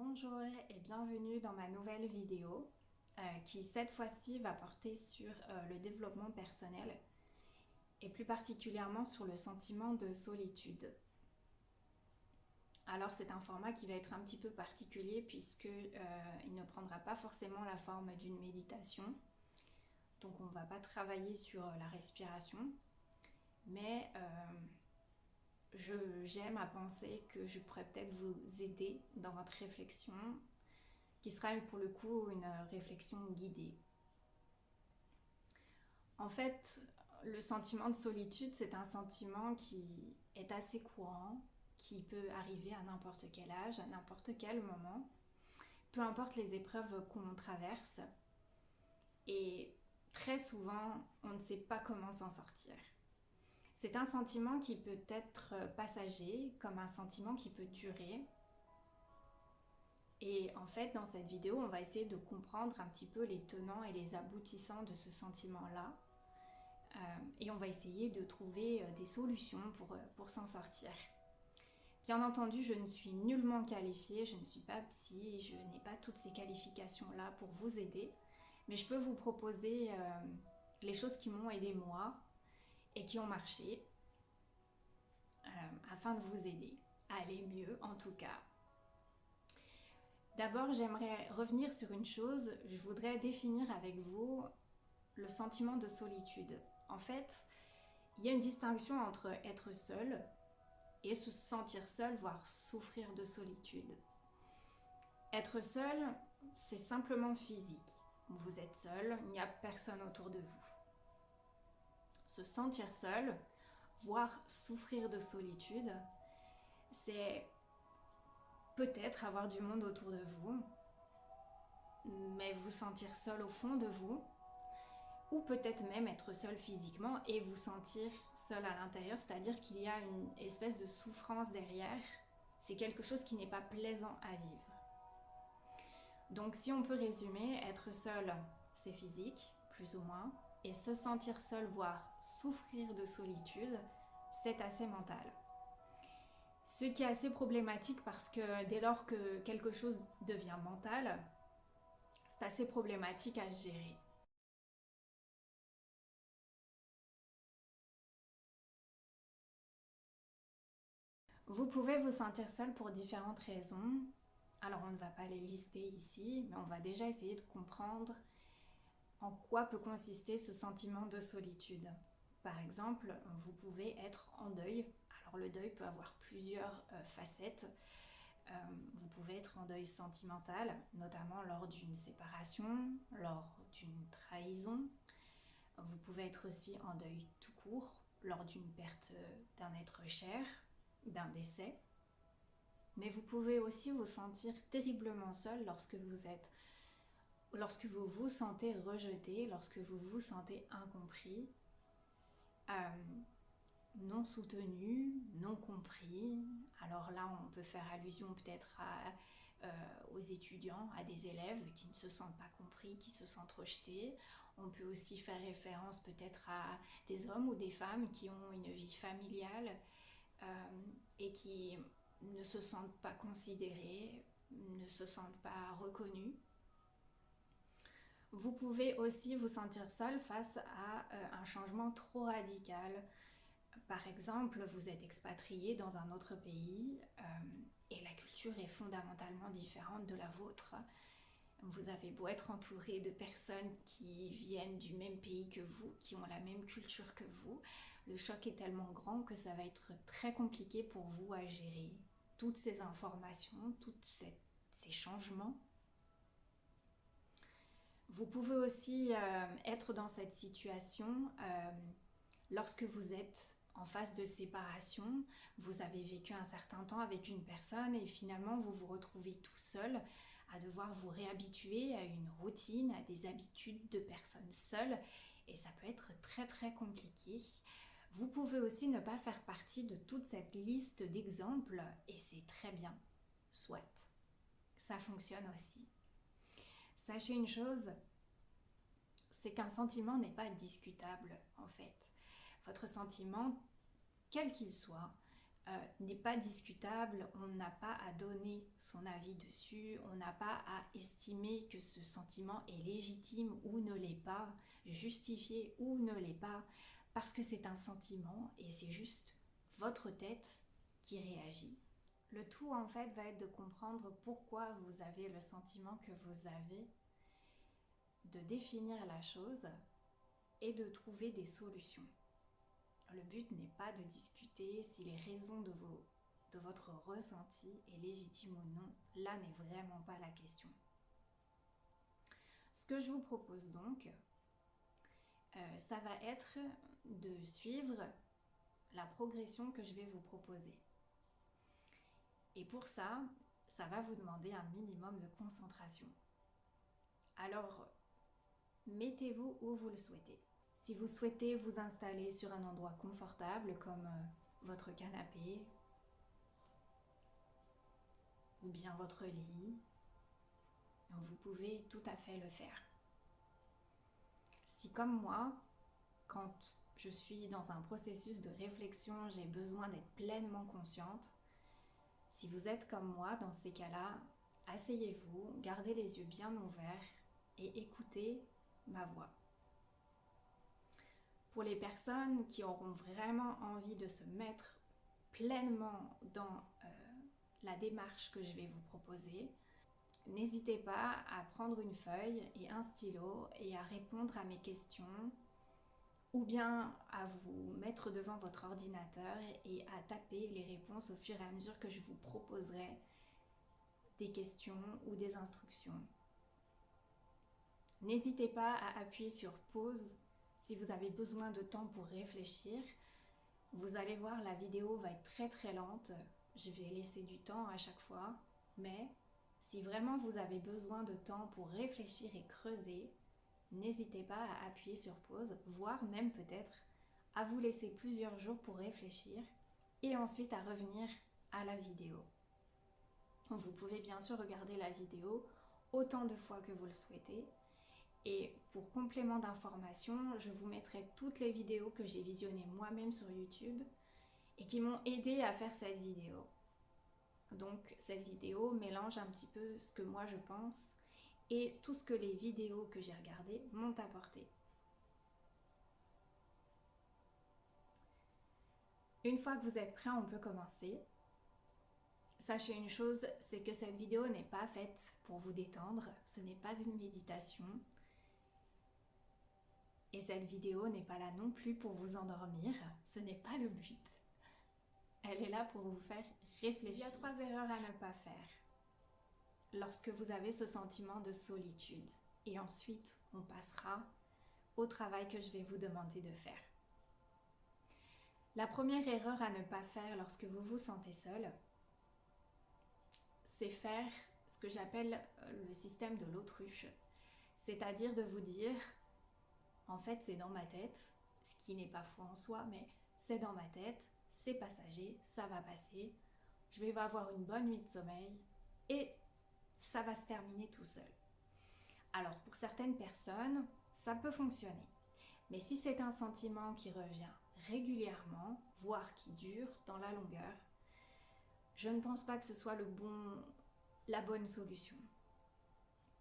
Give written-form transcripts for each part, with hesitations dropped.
Bonjour et bienvenue dans ma nouvelle vidéo qui cette fois-ci va porter sur le développement personnel et plus particulièrement sur le sentiment de solitude. Alors c'est un format qui va être un petit peu particulier puisque il ne prendra pas forcément la forme d'une méditation. Donc on ne va pas travailler sur la respiration, mais j'aime à penser que je pourrais peut-être vous aider dans votre réflexion, qui sera pour le coup une réflexion guidée. En fait, le sentiment de solitude, c'est un sentiment qui est assez courant, qui peut arriver à n'importe quel âge, à n'importe quel moment, peu importe les épreuves qu'on traverse. Et très souvent, on ne sait pas comment s'en sortir. C'est un sentiment qui peut être passager, comme un sentiment qui peut durer. Et en fait, dans cette vidéo, on va essayer de comprendre un petit peu les tenants et les aboutissants de ce sentiment-là. Et on va essayer de trouver des solutions pour s'en sortir. Bien entendu, je ne suis nullement qualifiée, je ne suis pas psy, je n'ai pas toutes ces qualifications-là pour vous aider. Mais je peux vous proposer les choses qui m'ont aidé moi et qui ont marché afin de vous aider à aller mieux en tout cas. D'abord, j'aimerais revenir sur une chose. Je voudrais définir avec vous le sentiment de solitude. En fait, il y a une distinction entre être seul et se sentir seul, voire souffrir de solitude. Être seul, c'est simplement physique. Vous êtes seul, il n'y a personne autour de vous. Se sentir seul, voire souffrir de solitude, c'est peut-être avoir du monde autour de vous, mais vous sentir seul au fond de vous, ou peut-être même être seul physiquement et vous sentir seul à l'intérieur, c'est-à-dire qu'il y a une espèce de souffrance derrière. C'est quelque chose qui n'est pas plaisant à vivre. Donc si on peut résumer, être seul, c'est physique, plus ou moins, et se sentir seul, voire souffrir de solitude, c'est assez mental. Ce qui est assez problématique parce que dès lors que quelque chose devient mental, c'est assez problématique à gérer. Vous pouvez vous sentir seul pour différentes raisons. Alors on ne va pas les lister ici, mais on va déjà essayer de comprendre en quoi peut consister ce sentiment de solitude. Par exemple, vous pouvez être en deuil. Alors le deuil peut avoir plusieurs facettes. Vous pouvez être en deuil sentimental, notamment lors d'une séparation, lors d'une trahison. Vous pouvez être aussi en deuil tout court, lors d'une perte d'un être cher, d'un décès. Mais vous pouvez aussi vous sentir terriblement seul lorsque vous vous sentez rejeté, lorsque vous vous sentez incompris, non soutenu, non compris. Alors là, on peut faire allusion peut-être aux étudiants, à des élèves qui ne se sentent pas compris, qui se sentent rejetés. On peut aussi faire référence peut-être à des hommes ou des femmes qui ont une vie familiale et qui ne se sentent pas considérés, ne se sentent pas reconnus. Vous pouvez aussi vous sentir seul face à un changement trop radical. Par exemple, vous êtes expatrié dans un autre pays et la culture est fondamentalement différente de la vôtre. Vous avez beau être entouré de personnes qui viennent du même pays que vous, qui ont la même culture que vous, le choc est tellement grand que ça va être très compliqué pour vous à gérer toutes ces informations, tous ces changements. Vous pouvez aussi être dans cette situation lorsque vous êtes en phase de séparation, vous avez vécu un certain temps avec une personne et finalement vous vous retrouvez tout seul à devoir vous réhabituer à une routine, à des habitudes de personnes seules et ça peut être très très compliqué. Vous pouvez aussi ne pas faire partie de toute cette liste d'exemples et c'est très bien, soit, ça fonctionne aussi. Sachez une chose, c'est qu'un sentiment n'est pas discutable en fait. Votre sentiment, quel qu'il soit, n'est pas discutable, on n'a pas à donner son avis dessus, on n'a pas à estimer que ce sentiment est légitime ou ne l'est pas, justifié ou ne l'est pas, parce que c'est un sentiment et c'est juste votre tête qui réagit. Le tout en fait va être de comprendre pourquoi vous avez le sentiment que vous avez, de définir la chose et de trouver des solutions. Le but n'est pas de discuter si les raisons de votre ressenti est légitime ou non. Là n'est vraiment pas la question. Ce que je vous propose donc, ça va être de suivre la progression que je vais vous proposer. Et pour ça, ça va vous demander un minimum de concentration. Alors, mettez-vous où vous le souhaitez. Si vous souhaitez vous installer sur un endroit confortable comme votre canapé ou bien votre lit, vous pouvez tout à fait le faire. Si comme moi, quand je suis dans un processus de réflexion, j'ai besoin d'être pleinement consciente, si vous êtes comme moi dans ces cas-là, asseyez-vous, gardez les yeux bien ouverts et écoutez ma voix. Pour les personnes qui auront vraiment envie de se mettre pleinement dans la démarche que je vais vous proposer, n'hésitez pas à prendre une feuille et un stylo et à répondre à mes questions ou bien à vous mettre devant votre ordinateur et à taper les réponses au fur et à mesure que je vous proposerai des questions ou des instructions. N'hésitez pas à appuyer sur pause si vous avez besoin de temps pour réfléchir. Vous allez voir, la vidéo va être très très lente. Je vais laisser du temps à chaque fois. Mais si vraiment vous avez besoin de temps pour réfléchir et creuser, n'hésitez pas à appuyer sur pause, voire même peut-être à vous laisser plusieurs jours pour réfléchir et ensuite à revenir à la vidéo. Vous pouvez bien sûr regarder la vidéo autant de fois que vous le souhaitez. Et pour complément d'information, je vous mettrai toutes les vidéos que j'ai visionnées moi-même sur YouTube et qui m'ont aidé à faire cette vidéo. Donc cette vidéo mélange un petit peu ce que moi je pense et tout ce que les vidéos que j'ai regardées m'ont apporté. Une fois que vous êtes prêt, on peut commencer. Sachez une chose, c'est que cette vidéo n'est pas faite pour vous détendre, ce n'est pas une méditation. Et cette vidéo n'est pas là non plus pour vous endormir, ce n'est pas le but. Elle est là pour vous faire réfléchir. Il y a 3 erreurs à ne pas faire lorsque vous avez ce sentiment de solitude. Et ensuite, on passera au travail que je vais vous demander de faire. La première erreur à ne pas faire lorsque vous vous sentez seul, c'est faire ce que j'appelle le système de l'autruche. C'est-à-dire de vous dire, en fait c'est dans ma tête, ce qui n'est pas faux en soi, mais c'est dans ma tête, c'est passager, ça va passer, je vais avoir une bonne nuit de sommeil et ça va se terminer tout seul. Alors pour certaines personnes, ça peut fonctionner. Mais si c'est un sentiment qui revient régulièrement, voire qui dure dans la longueur, je ne pense pas que ce soit la bonne solution.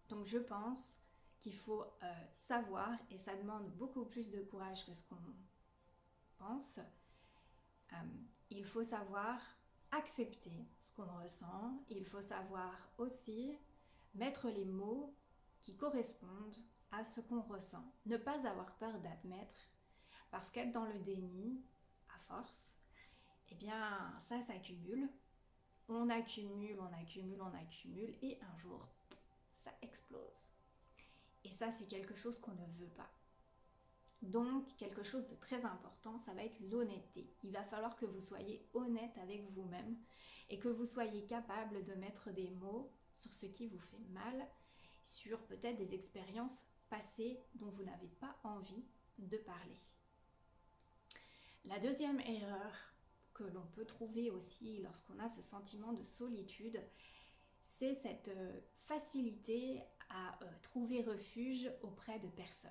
Donc je pense qu'il faut savoir, et ça demande beaucoup plus de courage que ce qu'on pense, il faut savoir accepter ce qu'on ressent, il faut savoir aussi mettre les mots qui correspondent à ce qu'on ressent. Ne pas avoir peur d'admettre, parce qu'être dans le déni, à force, eh bien ça s'accumule. On accumule, on accumule, on accumule, et un jour, ça explose. Et ça, c'est quelque chose qu'on ne veut pas. Donc, quelque chose de très important, ça va être l'honnêteté. Il va falloir que vous soyez honnête avec vous-même et que vous soyez capable de mettre des mots sur ce qui vous fait mal, sur peut-être des expériences passées dont vous n'avez pas envie de parler. La deuxième erreur que l'on peut trouver aussi lorsqu'on a ce sentiment de solitude, c'est cette facilité à trouver refuge auprès de personnes.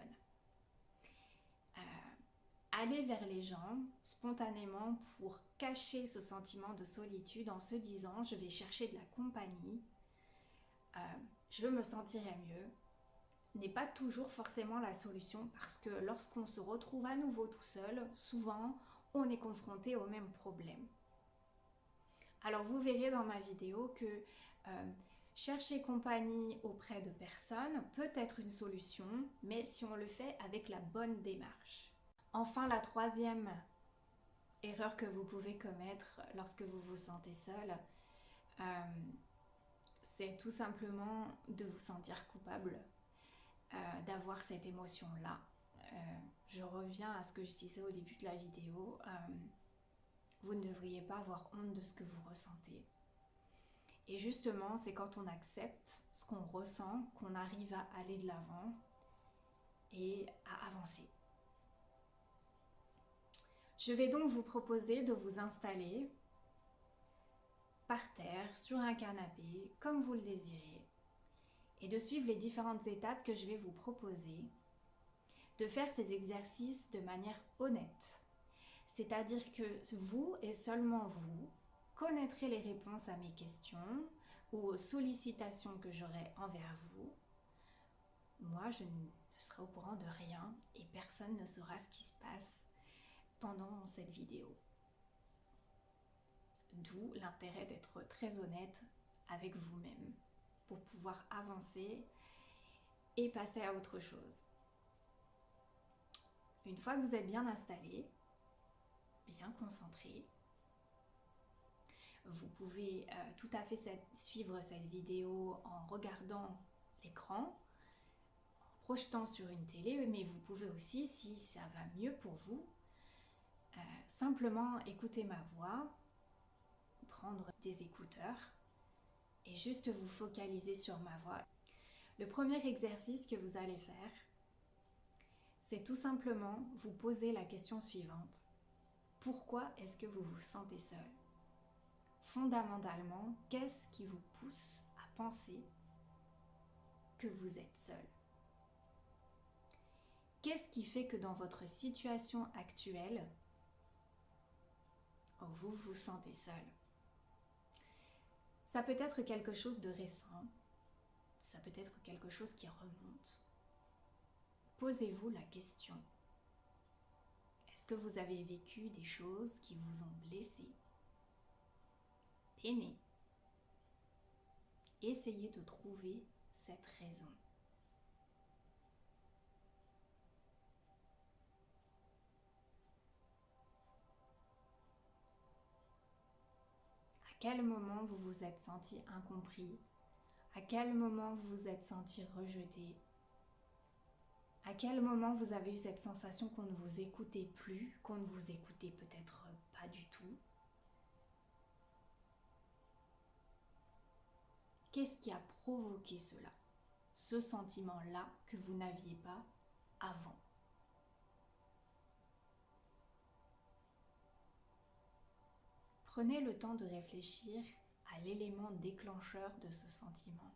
aller vers les gens spontanément pour cacher ce sentiment de solitude en se disant je vais chercher de la compagnie, je me sentirai mieux, n'est pas toujours forcément la solution parce que lorsqu'on se retrouve à nouveau tout seul, souvent on est confronté au même problème. Alors vous verrez dans ma vidéo que chercher compagnie auprès de personnes peut être une solution, mais si on le fait avec la bonne démarche. Enfin, la troisième erreur que vous pouvez commettre lorsque vous vous sentez seul, c'est tout simplement de vous sentir coupable, d'avoir cette émotion-là. Je reviens à ce que je disais au début de la vidéo, vous ne devriez pas avoir honte de ce que vous ressentez. Et justement, c'est quand on accepte ce qu'on ressent qu'on arrive à aller de l'avant et à avancer. Je vais donc vous proposer de vous installer par terre, sur un canapé, comme vous le désirez, et de suivre les différentes étapes que je vais vous proposer, de faire ces exercices de manière honnête. C'est-à-dire que vous et seulement vous connaîtrez les réponses à mes questions ou aux sollicitations que j'aurai envers vous. Moi, je ne serai au courant de rien et personne ne saura ce qui se passe pendant cette vidéo. D'où l'intérêt d'être très honnête avec vous-même pour pouvoir avancer et passer à autre chose. Une fois que vous êtes bien installé, bien concentré, vous pouvez tout à fait suivre cette vidéo en regardant l'écran, en projetant sur une télé, mais vous pouvez aussi, si ça va mieux pour vous, simplement écouter ma voix, prendre des écouteurs et juste vous focaliser sur ma voix. Le premier exercice que vous allez faire, c'est tout simplement vous poser la question suivante. Pourquoi est-ce que vous vous sentez seul ? Fondamentalement, qu'est-ce qui vous pousse à penser que vous êtes seul ? Qu'est-ce qui fait que dans votre situation actuelle, vous vous sentez seul ? Ça peut être quelque chose de récent, ça peut être quelque chose qui remonte. Posez-vous la question. Est-ce que vous avez vécu des choses qui vous ont blessé, peiné ? Essayez de trouver cette raison. À quel moment vous vous êtes senti incompris ? À quel moment vous vous êtes senti rejeté ? À quel moment vous avez eu cette sensation qu'on ne vous écoutait plus, qu'on ne vous écoutait peut-être pas du tout ? Qu'est-ce qui a provoqué cela ? Ce sentiment-là que vous n'aviez pas avant ? Prenez le temps de réfléchir à l'élément déclencheur de ce sentiment,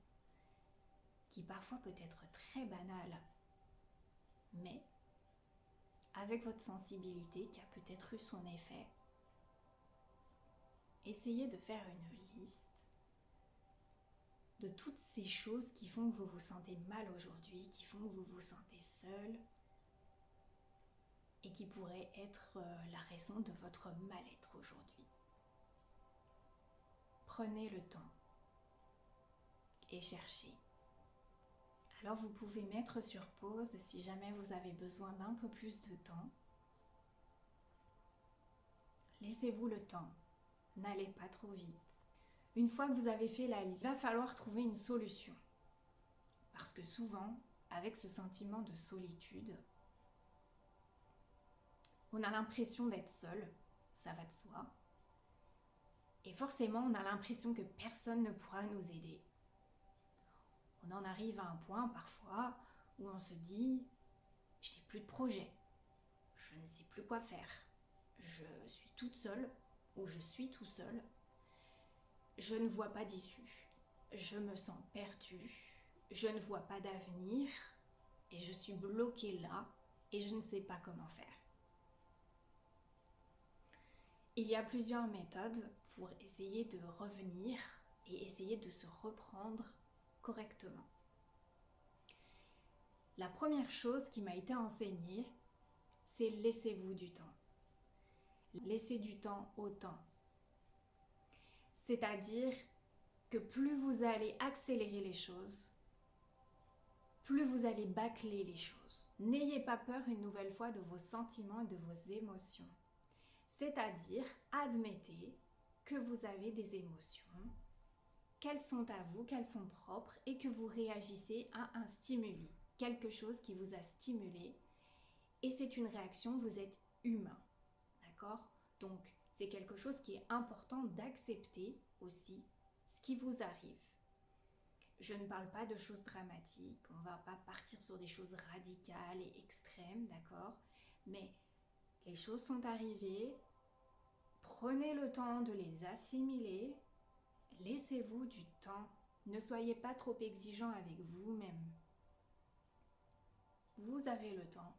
qui parfois peut être très banal, mais avec votre sensibilité qui a peut-être eu son effet, essayez de faire une liste de toutes ces choses qui font que vous vous sentez mal aujourd'hui, qui font que vous vous sentez seul et qui pourraient être la raison de votre mal-être aujourd'hui. Prenez le temps et cherchez. Alors vous pouvez mettre sur pause si jamais vous avez besoin d'un peu plus de temps. Laissez-vous le temps, n'allez pas trop vite. Une fois que vous avez fait la liste, il va falloir trouver une solution. Parce que souvent, avec ce sentiment de solitude, on a l'impression d'être seul, ça va de soi. Et forcément, on a l'impression que personne ne pourra nous aider. On en arrive à un point parfois où on se dit « je n'ai plus de projet, je ne sais plus quoi faire, je suis toute seule ou je suis tout seul, je ne vois pas d'issue, je me sens perdue, je ne vois pas d'avenir et je suis bloquée là et je ne sais pas comment faire. » Il y a plusieurs méthodes pour essayer de revenir et essayer de se reprendre correctement. La première chose qui m'a été enseignée, c'est laissez-vous du temps. Laissez du temps au temps. C'est-à-dire que plus vous allez accélérer les choses, plus vous allez bâcler les choses. N'ayez pas peur une nouvelle fois de vos sentiments et de vos émotions. C'est-à-dire, admettez que vous avez des émotions, qu'elles sont à vous, qu'elles sont propres et que vous réagissez à un stimuli, quelque chose qui vous a stimulé. Et c'est une réaction, vous êtes humain, d'accord? Donc, c'est quelque chose qui est important d'accepter aussi ce qui vous arrive. Je ne parle pas de choses dramatiques, on ne va pas partir sur des choses radicales et extrêmes, d'accord? Mais les choses sont arrivées, prenez le temps de les assimiler, laissez-vous du temps, ne soyez pas trop exigeant avec vous-même. Vous avez le temps,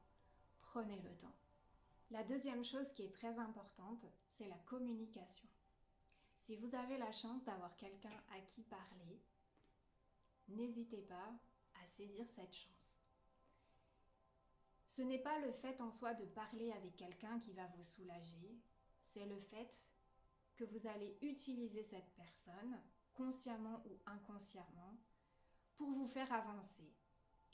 prenez le temps. La deuxième chose qui est très importante, c'est la communication. Si vous avez la chance d'avoir quelqu'un à qui parler, n'hésitez pas à saisir cette chance. Ce n'est pas le fait en soi de parler avec quelqu'un qui va vous soulager, c'est le fait que vous allez utiliser cette personne, consciemment ou inconsciemment, pour vous faire avancer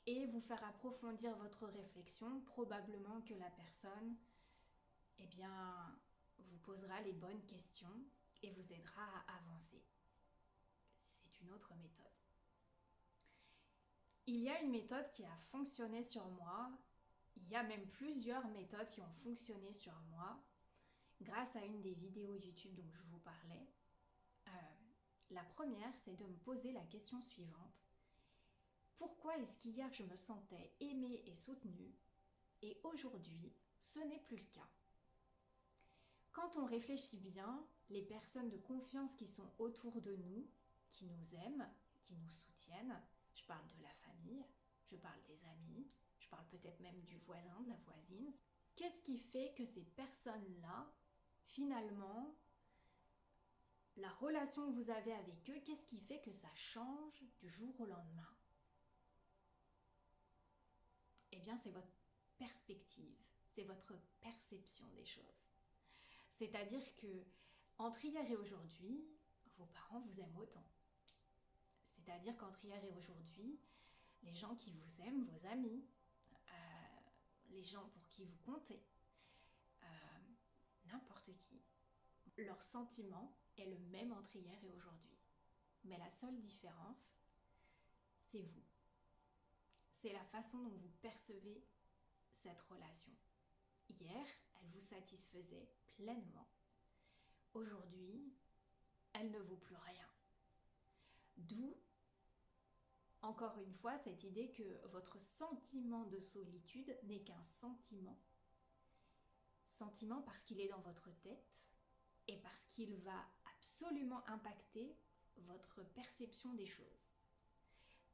et vous faire approfondir votre réflexion. Probablement que la personne, vous posera les bonnes questions et vous aidera à avancer. C'est une autre méthode. Il y a une méthode qui a fonctionné sur moi. Il y a même plusieurs méthodes qui ont fonctionné sur moi grâce à une des vidéos YouTube dont je vous parlais. La première, c'est de me poser la question suivante. Pourquoi est-ce qu'hier je me sentais aimée et soutenue et aujourd'hui, ce n'est plus le cas? Quand on réfléchit bien, les personnes de confiance qui sont autour de nous, qui nous aiment, qui nous soutiennent, je parle de la famille, je parle des amis, je parle peut-être même du voisin, de la voisine. Qu'est-ce qui fait que ces personnes-là, finalement, la relation que vous avez avec eux, qu'est-ce qui fait que ça change du jour au lendemain? Eh bien, c'est votre perspective, c'est votre perception des choses. C'est-à-dire que entre hier et aujourd'hui, vos parents vous aiment autant. C'est-à-dire qu'entre hier et aujourd'hui, les gens qui vous aiment, vos amis, les gens pour qui vous comptez, n'importe qui, leur sentiment est le même entre hier et aujourd'hui. Mais la seule différence, c'est vous. C'est la façon dont vous percevez cette relation. Hier, elle vous satisfaisait pleinement. Aujourd'hui, elle ne vaut plus rien. D'où, encore une fois, cette idée que votre sentiment de solitude n'est qu'un sentiment. Sentiment parce qu'il est dans votre tête et parce qu'il va absolument impacter votre perception des choses.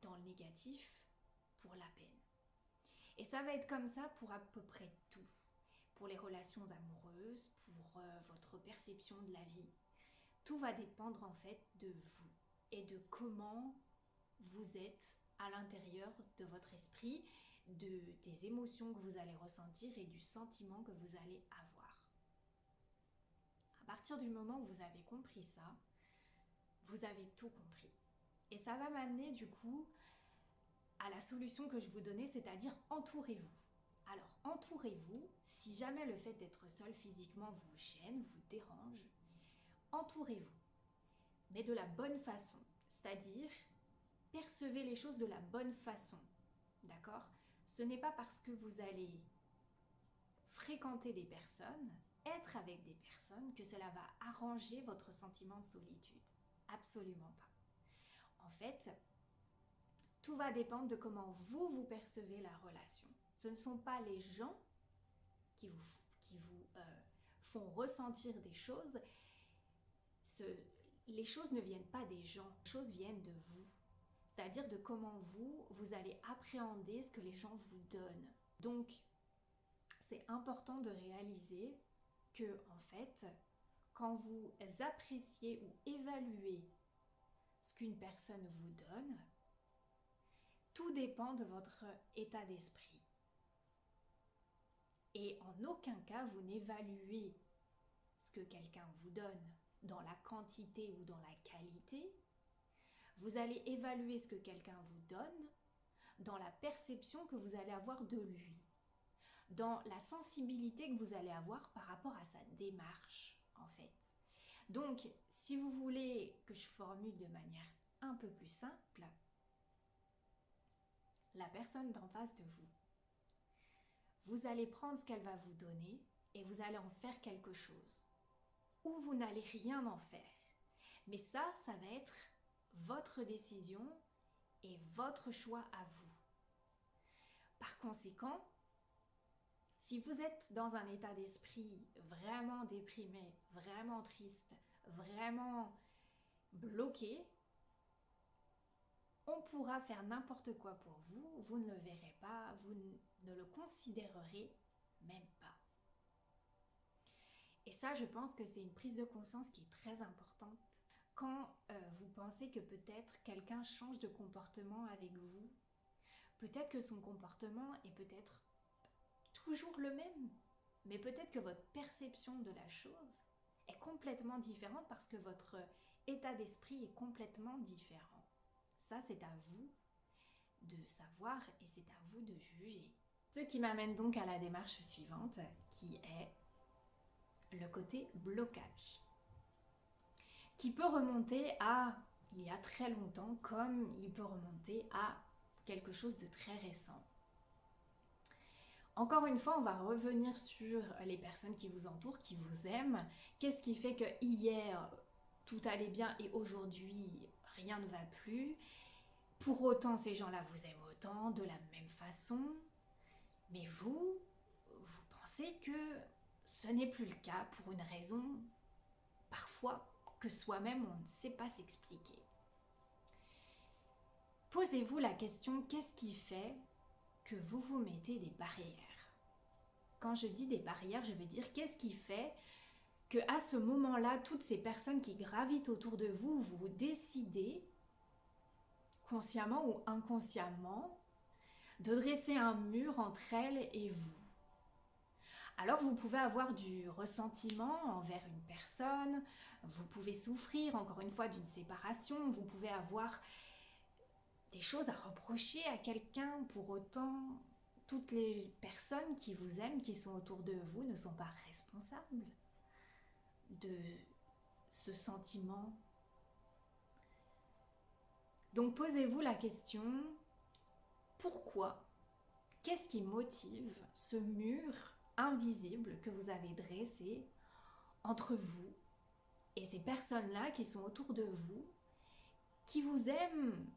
Dans le négatif, pour la peine. Et ça va être comme ça pour à peu près tout. Pour les relations amoureuses, pour votre perception de la vie. Tout va dépendre en fait de vous et de comment vous êtes à l'intérieur de votre esprit, des émotions que vous allez ressentir et du sentiment que vous allez avoir. À partir du moment où vous avez compris ça, vous avez tout compris. Et ça va m'amener du coup à la solution que je vous donnais, c'est-à-dire entourez-vous. Alors entourez-vous, si jamais le fait d'être seul physiquement vous gêne, vous dérange, entourez-vous, mais de la bonne façon, c'est-à-dire percevez les choses de la bonne façon, d'accord? Ce n'est pas parce que vous allez fréquenter des personnes, être avec des personnes, que cela va arranger votre sentiment de solitude. Absolument pas. En fait, tout va dépendre de comment vous percevez la relation. Ce ne sont pas les gens qui vous font ressentir des choses. Les choses ne viennent pas des gens, les choses viennent de vous. C'est-à-dire de comment vous allez appréhender ce que les gens vous donnent. Donc, c'est important de réaliser que, en fait, quand vous appréciez ou évaluez ce qu'une personne vous donne, tout dépend de votre état d'esprit. Et en aucun cas, vous n'évaluez ce que quelqu'un vous donne dans la quantité ou dans la qualité. Vous allez évaluer ce que quelqu'un vous donne dans la perception que vous allez avoir de lui, dans la sensibilité que vous allez avoir par rapport à sa démarche, en fait. Donc, si vous voulez que je formule de manière un peu plus simple, la personne d'en face de vous, vous allez prendre ce qu'elle va vous donner et vous allez en faire quelque chose. Ou vous n'allez rien en faire. Mais ça va être votre décision et votre choix à vous. Par conséquent, si vous êtes dans un état d'esprit vraiment déprimé, vraiment triste, vraiment bloqué, on pourra faire n'importe quoi pour vous, vous ne le verrez pas, vous ne le considérerez même pas. Et ça, je pense que c'est une prise de conscience qui est très importante. Quand vous pensez que peut-être quelqu'un change de comportement avec vous, peut-être que son comportement est peut-être toujours le même, mais peut-être que votre perception de la chose est complètement différente parce que votre état d'esprit est complètement différent. Ça, c'est à vous de savoir et c'est à vous de juger. Ce qui m'amène donc à la démarche suivante, qui est le côté blocage, qui peut remonter à il y a très longtemps comme il peut remonter à quelque chose de très récent. Encore une fois, on va revenir sur les personnes qui vous entourent, qui vous aiment. Qu'est-ce qui fait que hier, tout allait bien et aujourd'hui, rien ne va plus? Pour autant, ces gens-là vous aiment autant, de la même façon. Mais vous pensez que ce n'est plus le cas pour une raison, parfois, que soi-même, on ne sait pas s'expliquer. Posez-vous la question, qu'est-ce qui fait que vous vous mettez des barrières? Quand je dis des barrières, je veux dire qu'est-ce qui fait que à ce moment-là, toutes ces personnes qui gravitent autour de vous, vous décidez, consciemment ou inconsciemment, de dresser un mur entre elles et vous. Alors vous pouvez avoir du ressentiment envers une personne, vous pouvez souffrir encore une fois d'une séparation, vous pouvez avoir des choses à reprocher à quelqu'un. Pour autant, toutes les personnes qui vous aiment, qui sont autour de vous, ne sont pas responsables de ce sentiment. Donc posez-vous la question, pourquoi? Qu'est-ce qui motive ce mur invisible que vous avez dressé entre vous et ces personnes-là qui sont autour de vous, qui vous aiment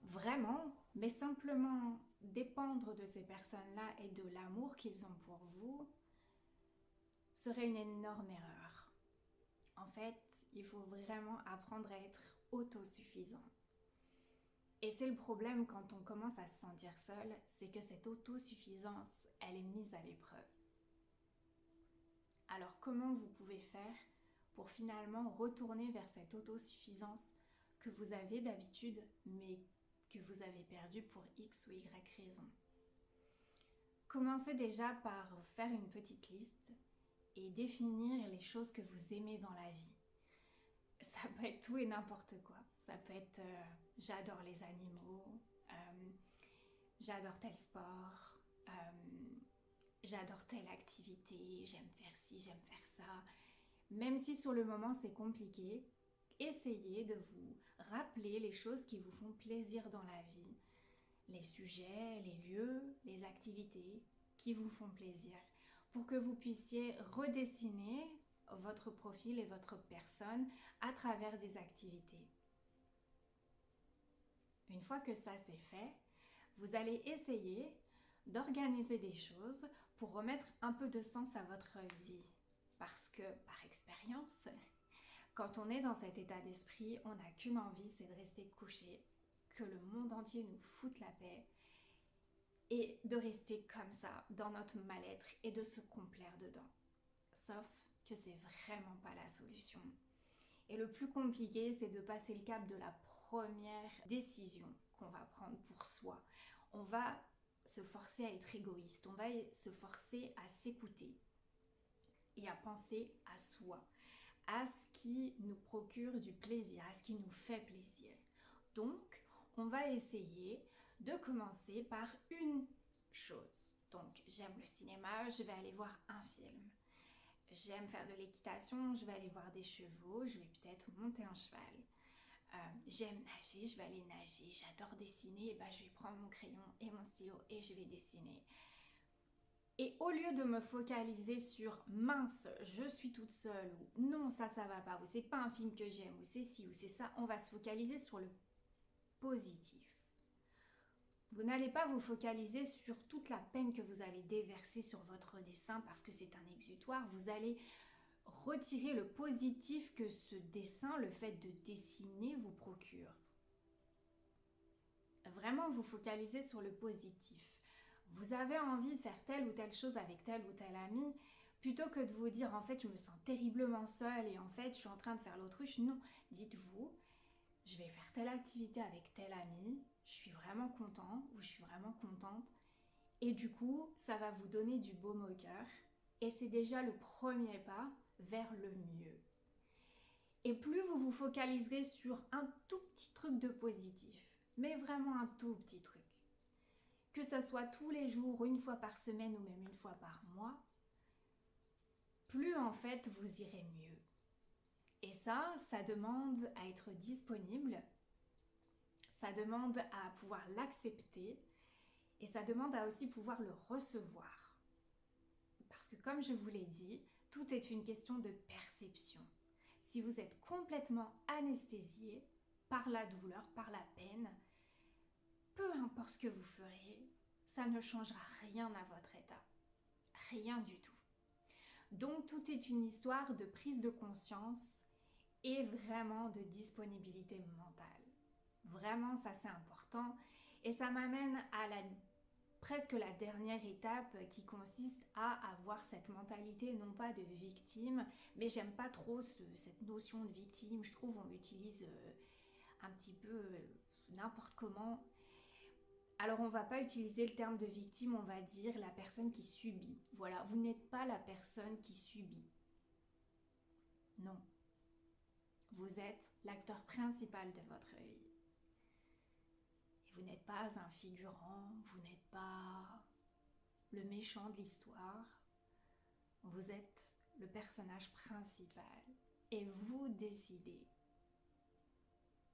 vraiment, mais simplement dépendre de ces personnes-là et de l'amour qu'ils ont pour vous serait une énorme erreur. En fait, il faut vraiment apprendre à être autosuffisant. Et c'est le problème quand on commence à se sentir seul, c'est que cette autosuffisance, elle est mise à l'épreuve. Alors comment vous pouvez faire pour finalement retourner vers cette autosuffisance que vous avez d'habitude, mais que vous avez perdue pour X ou Y raison? Commencez déjà par faire une petite liste et définir les choses que vous aimez dans la vie. Ça peut être tout et n'importe quoi. Ça peut être j'adore les animaux, j'adore tel sport, j'adore telle activité, j'aime faire ci, j'aime faire ça. Même si sur le moment c'est compliqué, essayez de vous rappeler les choses qui vous font plaisir dans la vie, les sujets, les lieux, les activités qui vous font plaisir, pour que vous puissiez redessiner votre profil et votre personne à travers des activités. Une fois que ça c'est fait, vous allez essayer d'organiser des choses pour remettre un peu de sens à votre vie. Parce que, par expérience, quand on est dans cet état d'esprit, on n'a qu'une envie, c'est de rester couché, que le monde entier nous foute la paix et de rester comme ça, dans notre mal-être et de se complaire dedans. Sauf que c'est vraiment pas la solution. Et le plus compliqué, c'est de passer le cap de la première décision qu'on va prendre pour soi. On va se forcer à être égoïste, on va se forcer à s'écouter et à penser à soi, à ce qui nous procure du plaisir, à ce qui nous fait plaisir. Donc, on va essayer de commencer par une chose. Donc, j'aime le cinéma, je vais aller voir un film. J'aime faire de l'équitation, je vais aller voir des chevaux, je vais peut-être monter un cheval. J'aime nager, je vais aller nager. J'adore dessiner, et ben je vais prendre mon crayon et mon stylo et je vais dessiner. Et au lieu de me focaliser sur mince, je suis toute seule, ou non, ça va pas, ou c'est pas un film que j'aime, ou c'est ci, ou c'est ça, on va se focaliser sur le positif. Vous n'allez pas vous focaliser sur toute la peine que vous allez déverser sur votre dessin parce que c'est un exutoire. Vous allez retirer le positif que ce dessin, le fait de dessiner, vous procure. Vraiment vous focaliser sur le positif. Vous avez envie de faire telle ou telle chose avec tel ou tel ami, plutôt que de vous dire en fait je me sens terriblement seule et en fait je suis en train de faire l'autruche. Non, dites-vous je vais faire telle activité avec tel ami, je suis vraiment content ou je suis vraiment contente. Et du coup, ça va vous donner du baume au cœur. Et c'est déjà le premier pas vers le mieux. Et plus vous vous focaliserez sur un tout petit truc de positif, mais vraiment un tout petit truc, que ce soit tous les jours, une fois par semaine ou même une fois par mois, plus en fait vous irez mieux. Et ça demande à être disponible, ça demande à pouvoir l'accepter et ça demande à aussi pouvoir le recevoir. Parce que comme je vous l'ai dit, tout est une question de perception. Si vous êtes complètement anesthésié par la douleur, par la peine, peu importe ce que vous ferez, ça ne changera rien à votre état. Rien du tout. Donc tout est une histoire de prise de conscience et vraiment de disponibilité mentale. Vraiment, ça c'est important. Et ça m'amène à presque la dernière étape qui consiste à avoir cette mentalité non pas de victime, mais j'aime pas trop cette notion de victime, je trouve on l'utilise un petit peu n'importe comment. Alors on va pas utiliser le terme de victime, on va dire la personne qui subit. Voilà, vous n'êtes pas la personne qui subit. Non. Vous êtes l'acteur principal de votre vie. Et vous n'êtes pas un figurant, vous n'êtes pas le méchant de l'histoire. Vous êtes le personnage principal et vous décidez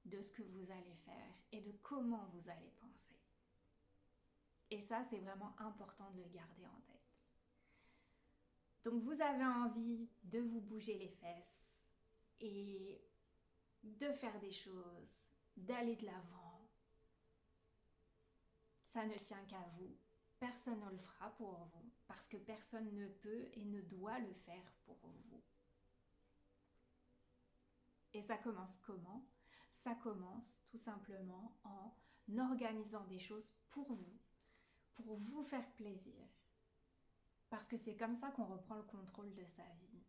de ce que vous allez faire et de comment vous allez penser. Et ça, c'est vraiment important de le garder en tête. Donc vous avez envie de vous bouger les fesses et de faire des choses, d'aller de l'avant. Ça ne tient qu'à vous. Personne ne le fera pour vous parce que personne ne peut et ne doit le faire pour vous. Et ça commence comment ? Ça commence tout simplement en organisant des choses pour vous faire plaisir. Parce que c'est comme ça qu'on reprend le contrôle de sa vie.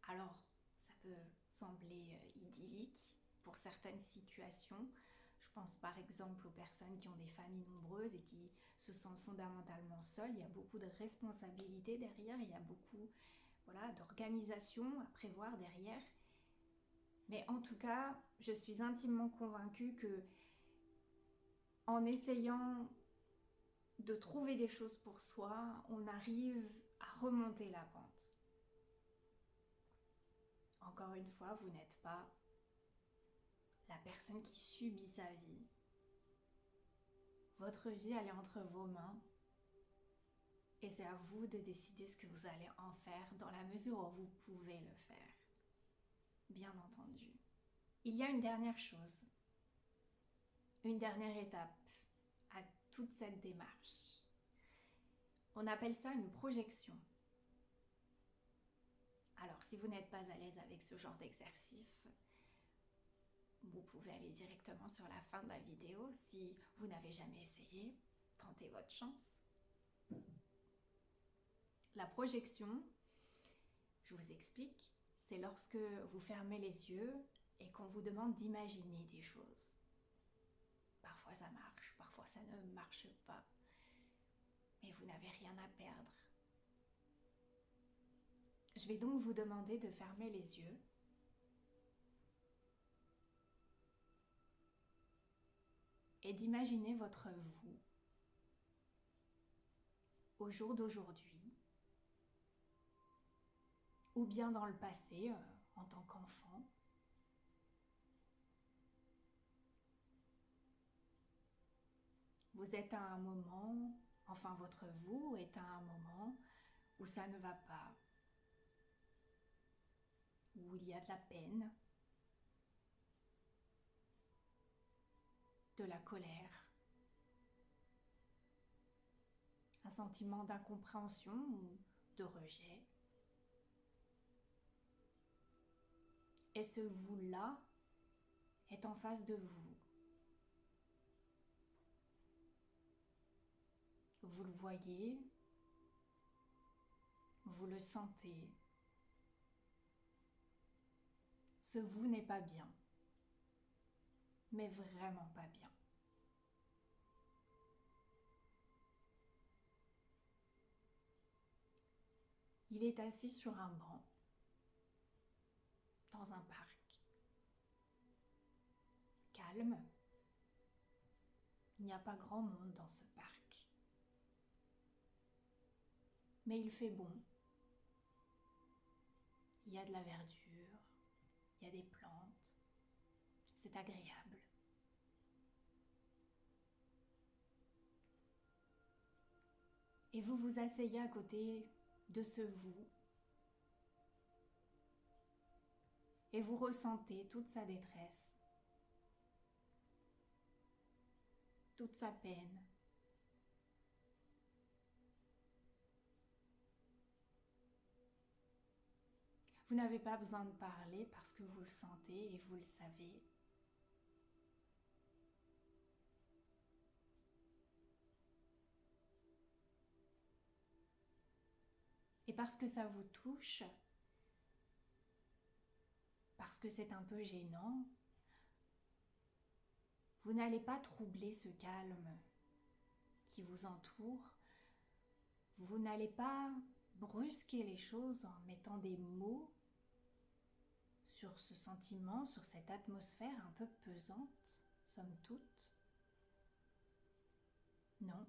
Alors, ça peut sembler idyllique pour certaines situations. Je pense par exemple aux personnes qui ont des familles nombreuses et qui se sentent fondamentalement seules. Il y a beaucoup de responsabilités derrière, il y a beaucoup d'organisation à prévoir derrière. Mais en tout cas, je suis intimement convaincue que en essayant de trouver des choses pour soi, on arrive à remonter la pente. Encore une fois, vous n'êtes pas la personne qui subit sa vie. Votre vie, elle est entre vos mains. Et c'est à vous de décider ce que vous allez en faire dans la mesure où vous pouvez le faire. Bien entendu. Il y a une dernière chose, une dernière étape à toute cette démarche. On appelle ça une projection. Alors, si vous n'êtes pas à l'aise avec ce genre d'exercice, vous pouvez aller directement sur la fin de la vidéo. Si vous n'avez jamais essayé, tentez votre chance. La projection, Je vous explique, c'est lorsque vous fermez les yeux et qu'on vous demande d'imaginer des choses. Parfois ça marche, parfois ça ne marche pas, mais vous n'avez rien à perdre. Je vais donc vous demander de fermer les yeux et d'imaginer votre vous au jour d'aujourd'hui ou bien dans le passé en tant qu'enfant. Vous êtes à un moment, enfin votre vous est à un moment où ça ne va pas, où il y a de la peine, de la colère, un sentiment d'incompréhension ou de rejet. Et ce vous-là est en face de vous. Vous le voyez, vous le sentez. Ce vous n'est pas bien, mais vraiment pas bien. Il est assis sur un banc, dans un parc, calme. Il n'y a pas grand monde dans ce parc. Mais il fait bon. Il y a de la verdure, il y a des plantes. C'est agréable. Et vous vous asseyez à côté de ce vous et vous ressentez toute sa détresse, toute sa peine. Vous n'avez pas besoin de parler parce que vous le sentez et vous le savez. Et parce que ça vous touche, parce que c'est un peu gênant, vous n'allez pas troubler ce calme qui vous entoure. Vous n'allez pas brusquer les choses en mettant des mots sur ce sentiment, sur cette atmosphère un peu pesante, somme toute. Non.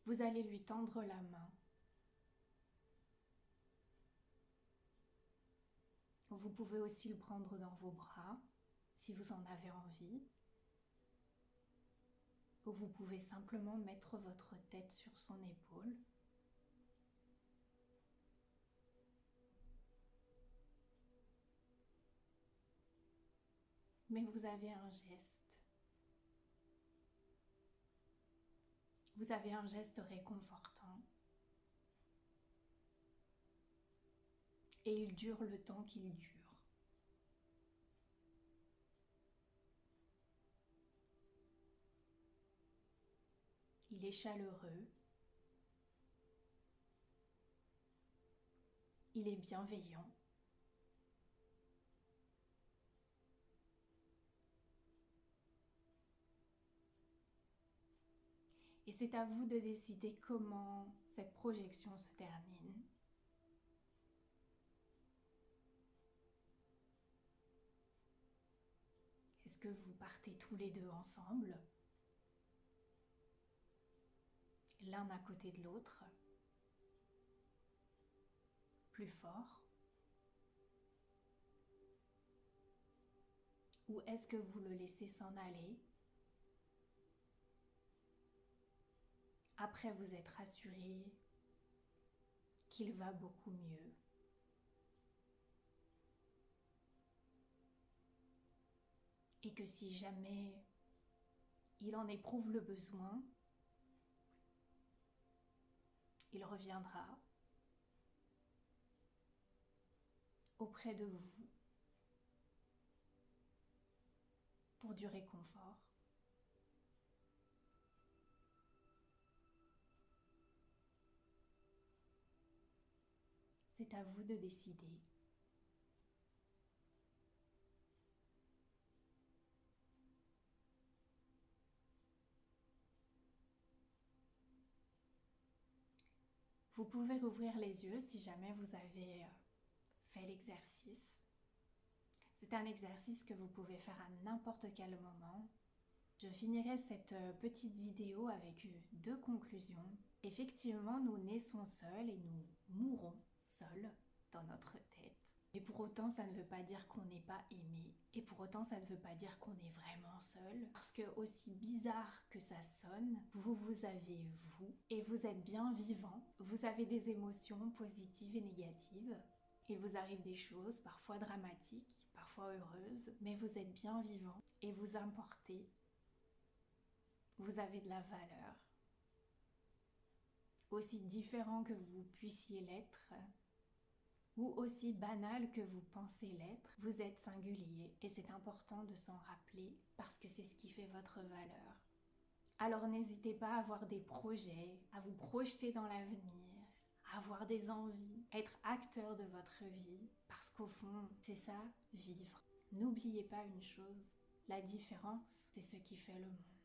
Vous allez lui tendre la main. Vous pouvez aussi le prendre dans vos bras, si vous en avez envie. Ou vous pouvez simplement mettre votre tête sur son épaule. Mais vous avez un geste. Vous avez un geste réconfortant. Et il dure le temps qu'il dure. Il est chaleureux. Il est bienveillant. Et c'est à vous de décider comment cette projection se termine. Est-ce que vous partez tous les deux ensemble, l'un à côté de l'autre, plus fort? Ou est-ce que vous le laissez s'en aller après vous être rassuré qu'il va beaucoup mieux? Et que si jamais il en éprouve le besoin, il reviendra auprès de vous pour du réconfort. c'est à vous de décider. Vous pouvez rouvrir les yeux si jamais vous avez fait l'exercice. C'est un exercice que vous pouvez faire à n'importe quel moment. Je finirai cette petite vidéo avec deux conclusions. Effectivement, nous naissons seuls et nous mourrons seuls dans notre tête. Mais pour autant, ça ne veut pas dire qu'on n'est pas aimé. Et pour autant, ça ne veut pas dire qu'on est vraiment seul. Parce que aussi bizarre que ça sonne, vous avez vous. Et vous êtes bien vivant. Vous avez des émotions positives et négatives. Il vous arrive des choses, parfois dramatiques, parfois heureuses. Mais vous êtes bien vivant. Et vous importez. Vous avez de la valeur. Aussi différent que vous puissiez l'être, ou aussi banal que vous pensez l'être, vous êtes singulier et c'est important de s'en rappeler parce que c'est ce qui fait votre valeur. Alors n'hésitez pas à avoir des projets, à vous projeter dans l'avenir, à avoir des envies, être acteur de votre vie parce qu'au fond, c'est ça, vivre. N'oubliez pas une chose, la différence, c'est ce qui fait le monde.